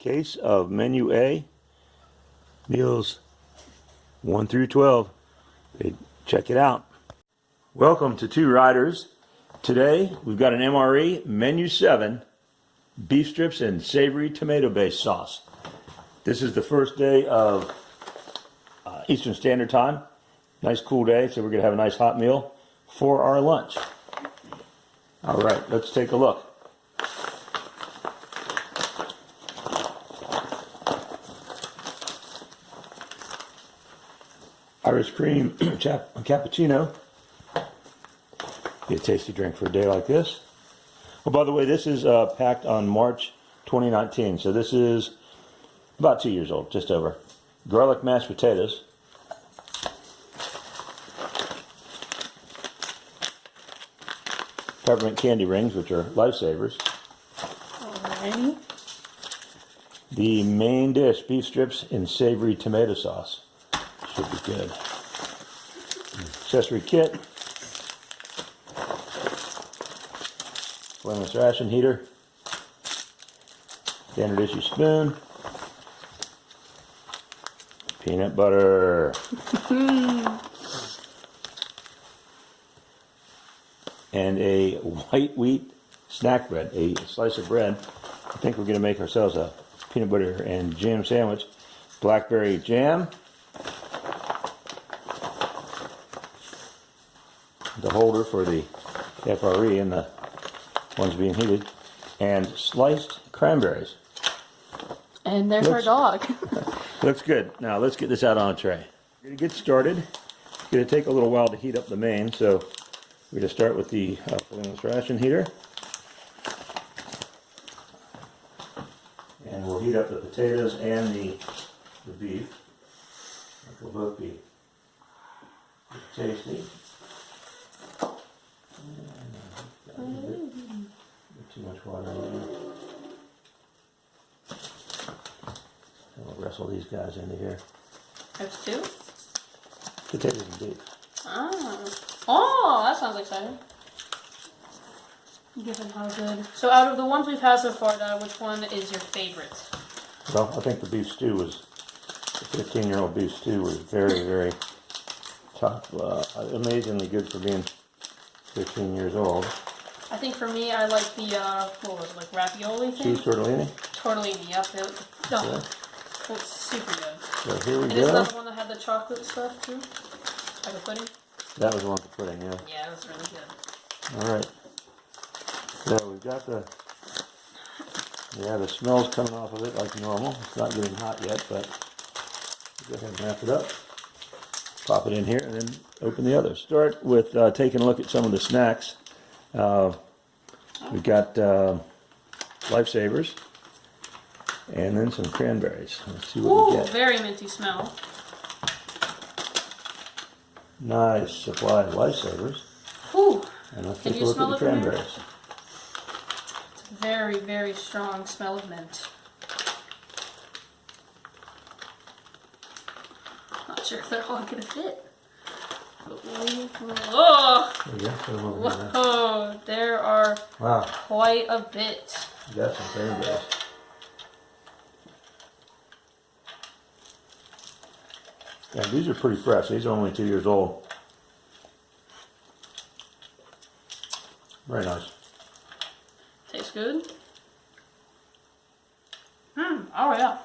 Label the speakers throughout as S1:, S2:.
S1: case of Menu A, meals 1 through 12. Hey, check it out. Welcome to Two Riders. Today we've got an MRE Menu 7 beef strips and savory tomato-based sauce. This is the first day of Eastern Standard Time. Nice cool day, so we're going to have a nice hot meal for our lunch. All right, let's take a look. Irish cream cappuccino. Be a tasty drink for a day like this. Oh, by the way, this is packed on March 2019, so this is about 2 years old, just over. Garlic mashed potatoes. Peppermint candy rings, which are lifesavers.
S2: Alrighty.
S1: The main dish, beef strips in savory tomato sauce. Should be good. Accessory kit. Flameless ration heater. Standard issue spoon. Peanut butter. And a white wheat snack bread, a slice of bread. I think we're going to make ourselves a peanut butter and jam sandwich. Blackberry jam. The holder for the FRE and the ones being heated. And sliced cranberries.
S2: And there's our dog.
S1: Looks good. Now let's get this out on a tray. We're going to get started. It's going to take a little while to heat up the main, so we're going to start with the flameless ration heater. And we'll heat up the potatoes and the beef. Which will both be tasty. Too much water in there. We'll wrestle these guys into here.
S2: There's two?
S1: Potatoes and beef.
S2: Oh, that sounds exciting. Given how good. So out of the ones we've had so far, Dad, which one is your favorite?
S1: Well, I think the beef stew was, the 15-year-old beef stew was very, very top, amazingly good for being 15 years old.
S2: I think for me, I like the, what was it, like ravioli thing?
S1: Cheese tortellini?
S2: Tortellini, yep. It's super good.
S1: So here we
S2: and
S1: go.
S2: Is that the one that had the chocolate stuff too? Like a pudding?
S1: That was the one for pudding, yeah.
S2: Yeah, it was really good.
S1: Alright. So we've got the smell's coming off of it like normal. It's not getting hot yet, but we'll go ahead and wrap it up. Pop it in here and then open the others. Start with taking a look at some of the snacks. We've got lifesavers and then some cranberries. Let's see what we get.
S2: Very minty smell.
S1: Nice supply of lifesavers.
S2: Ooh.
S1: And let's
S2: Can
S1: take
S2: you
S1: a look
S2: smell
S1: at the
S2: it from here?
S1: cranberries.
S2: It's a very, very strong smell of mint. Not sure if they're all gonna fit. Oh! Whoa! There are quite a bit.
S1: You got some cranberries. Yeah, these are pretty fresh. These are only 2 years old. Very nice.
S2: Tastes good. Oh yeah.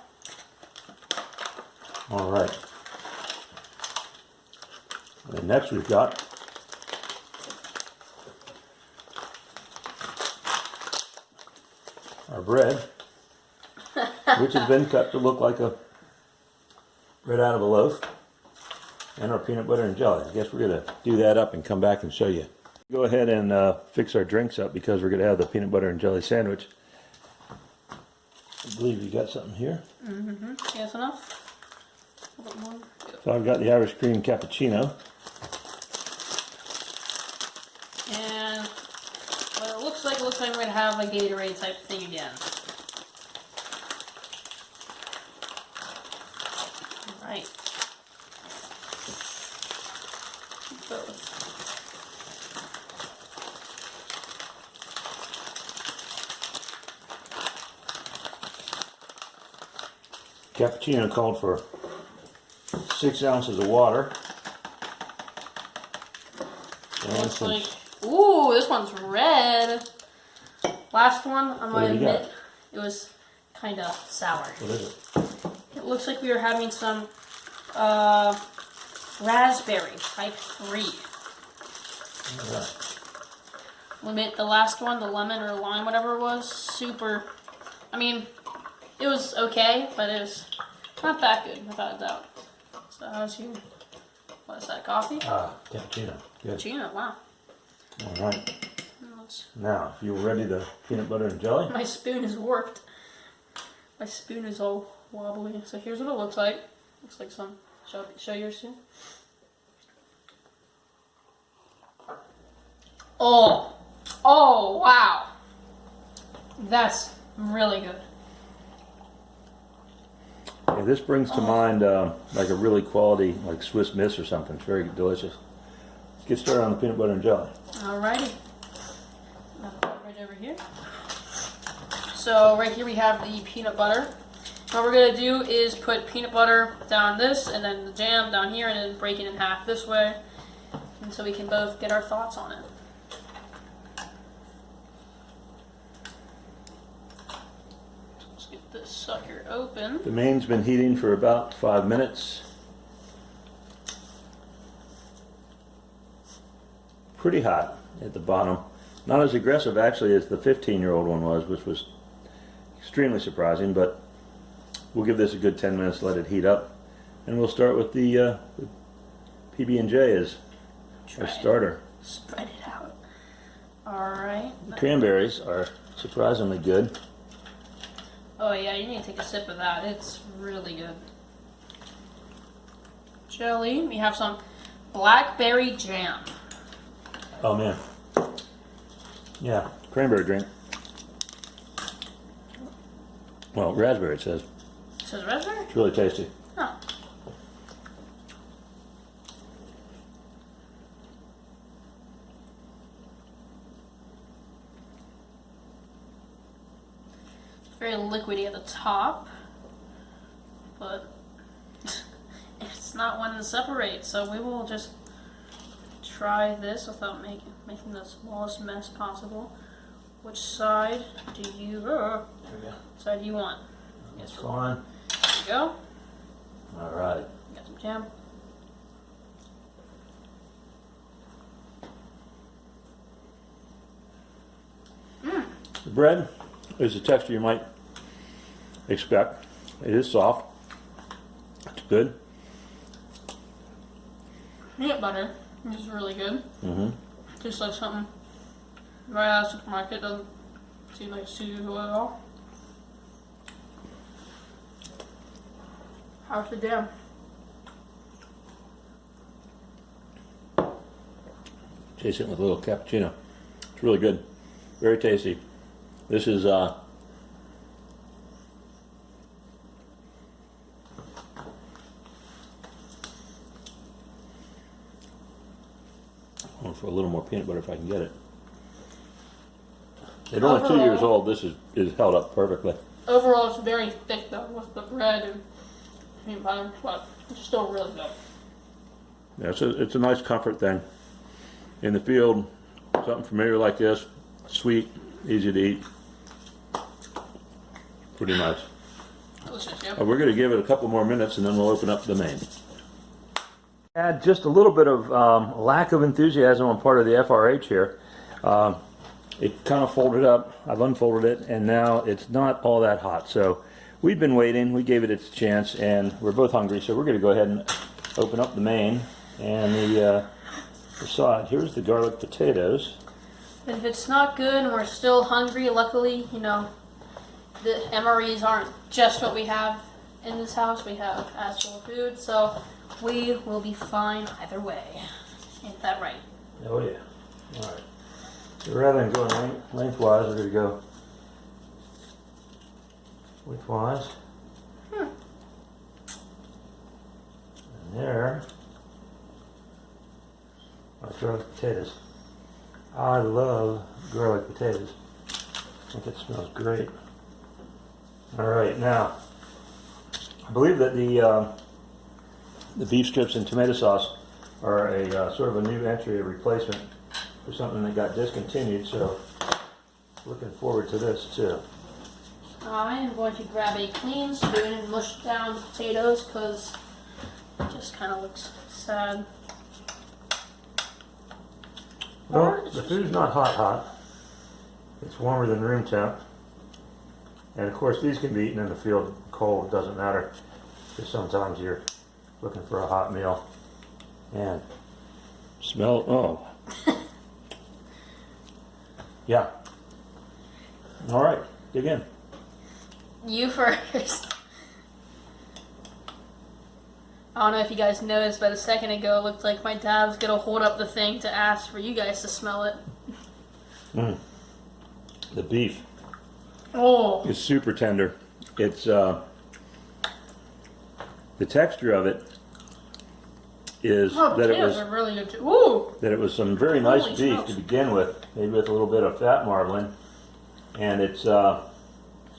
S1: All right. And next we've got our bread, which has been cut to look like a bread out of a loaf, and our peanut butter and jelly. I guess we're going to do that up and come back and show you. Go ahead and fix our drinks up because we're going to have the peanut butter and jelly sandwich. I believe you got something here.
S2: Yes, enough? A little more.
S1: So I've got the Irish cream cappuccino.
S2: And what it looks like we're going to have a Gatorade type thing again. Alright. Both.
S1: Cappuccino called for 6 ounces of water. And
S2: Looks
S1: some,
S2: like, ooh, this one's red. Last one, I'm
S1: What
S2: gonna
S1: do you got?
S2: admit, it was kind of sour.
S1: what is it?
S2: It looks like we were having some raspberry type 3.
S1: All right.
S2: I'll admit, the last one, the lemon or lime, whatever it was, super. I mean, it was okay, but it was not that good, without a doubt. So how's you? What is that, coffee?
S1: Cappuccino. Good.
S2: Cappuccino, wow.
S1: All right.
S2: Let's-
S1: Now, if you're ready, the peanut butter and jelly.
S2: My spoon is warped. My spoon is all wobbly. So here's what it looks like. Looks like some. Show yours soon. Oh, wow. That's really good.
S1: Yeah, this brings to mind like a really quality, like Swiss Miss or something. It's very delicious. Let's get started on the peanut butter and jelly.
S2: Alrighty. Now the beverage over here. So right here we have the peanut butter. What we're gonna do is put peanut butter down this, and then the jam down here, and then break it in half this way, and so we can both get our thoughts on it. Let's get this sucker open.
S1: The main's been heating for about 5 minutes. Pretty hot at the bottom. Not as aggressive actually as the 15-year-old one was, which was extremely surprising, but we'll give this a good 10 minutes, let it heat up, and we'll start with the PB&J as our starter.
S2: Spread it out. Alright.
S1: The cranberries are surprisingly good.
S2: Oh yeah, you need to take a sip of that. It's really good. Jelly. We have some Blackberry Jam.
S1: Oh man. Yeah, cranberry drink. Well, raspberry it says.
S2: It says raspberry?
S1: It's really tasty.
S2: Oh. It's very liquidy at the top, but it's not one to separate, so we will just try this without making the smallest mess possible. Which side do you side do you want?
S1: That's fine.
S2: There you go.
S1: All right.
S2: Got some jam.
S1: The bread is the texture you might expect. It is soft. It's good.
S2: Peanut butter is really good.
S1: Mm-hmm.
S2: Tastes like something right out of the supermarket. Doesn't seem like it's usual at all. How's the jam?
S1: Chase it with a little cappuccino. It's really good. Very tasty. This is for a little more peanut butter if I can get it. At only 2 years old, this is held up perfectly.
S2: Overall, it's very thick though with the bread and peanut butter, but it's still really good.
S1: Yeah, it's a nice comfort thing. In the field, something familiar like this, sweet, easy to eat. Pretty nice.
S2: Delicious, yeah.
S1: We're going to give it a couple more minutes and then we'll open up the main. Add just a little bit of lack of enthusiasm on part of the FRH here. It kind of folded up. I've unfolded it and now it's not all that hot. So we've been waiting. We gave it its chance and we're both hungry. So we're going to go ahead and open up the main and the side. Here's the garlic potatoes.
S2: And if it's not good and we're still hungry, luckily, you know, the MREs aren't just what we have in this house. We have actual food, so we will be fine either way. Ain't that right?
S1: Oh yeah. All right. So rather than going lengthwise, we're going to go widthwise. And there. Our garlic potatoes. I love garlic potatoes. I think it smells great. All right, now I believe that the beef strips and tomato sauce are a sort of a new entry, a replacement for something that got discontinued. So looking forward to this too.
S2: I am going to grab a clean spoon and mush down the potatoes because it just kind of looks sad.
S1: Well, the food's not hot. It's warmer than room temp. And of course, these can be eaten in the field cold. It doesn't matter. Because sometimes you're looking for a hot meal. And smell. Oh. Yeah. All right. Dig in.
S2: You first. I don't know if you guys noticed, but a second ago it looked like my dad was going to hold up the thing to ask for you guys to smell it.
S1: The beef is super tender. It's the texture of it is that it was
S2: are really good too. Ooh.
S1: that it was some very nice
S2: Holy
S1: beef
S2: smokes.
S1: to begin with, maybe with a little bit of fat marbling, and it's got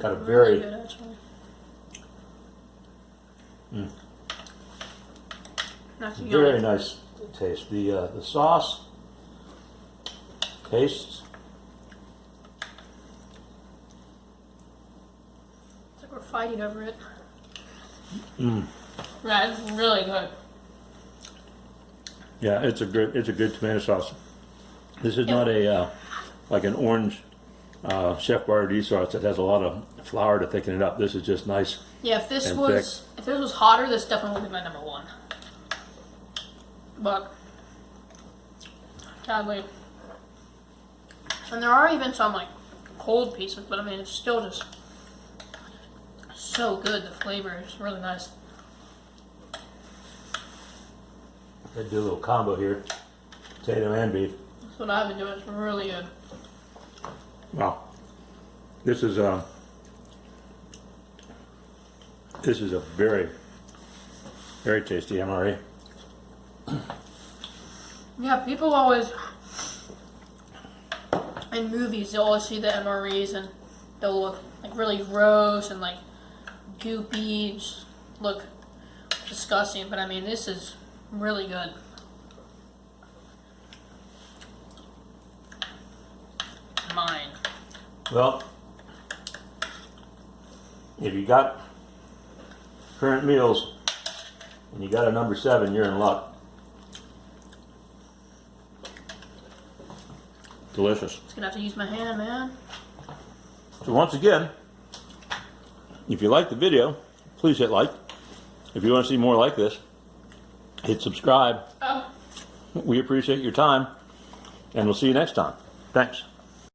S1: a very
S2: really good, actually. That's
S1: very
S2: yummy.
S1: nice taste. The sauce tastes.
S2: It's like we're fighting over it. Yeah, it's really good.
S1: Yeah, it's a good tomato sauce. This is not a like an orange Chef Boyardee sauce that has a lot of flour to thicken it up. This is just nice.
S2: Yeah, if this
S1: and
S2: was hotter, this definitely would be my number one. But sadly, and there are even some like cold pieces, but I mean it's still just so good. The flavor is really nice.
S1: I do a little combo here, potato and beef.
S2: That's what I've been doing. It's really good.
S1: Wow, this is a very, very tasty MRE.
S2: Yeah, people always in movies they'll always see the MREs and they'll look like really gross and like goopy, just look disgusting. But I mean, this is really good. Mine.
S1: Well, if you got current meals and you got a number 7, you're in luck. Delicious.
S2: Just gonna have to use my hand, man.
S1: So once again, if you like the video, please hit like. If you want to see more like this, hit subscribe.
S2: Oh.
S1: We appreciate your time, and we'll see you next time. Thanks.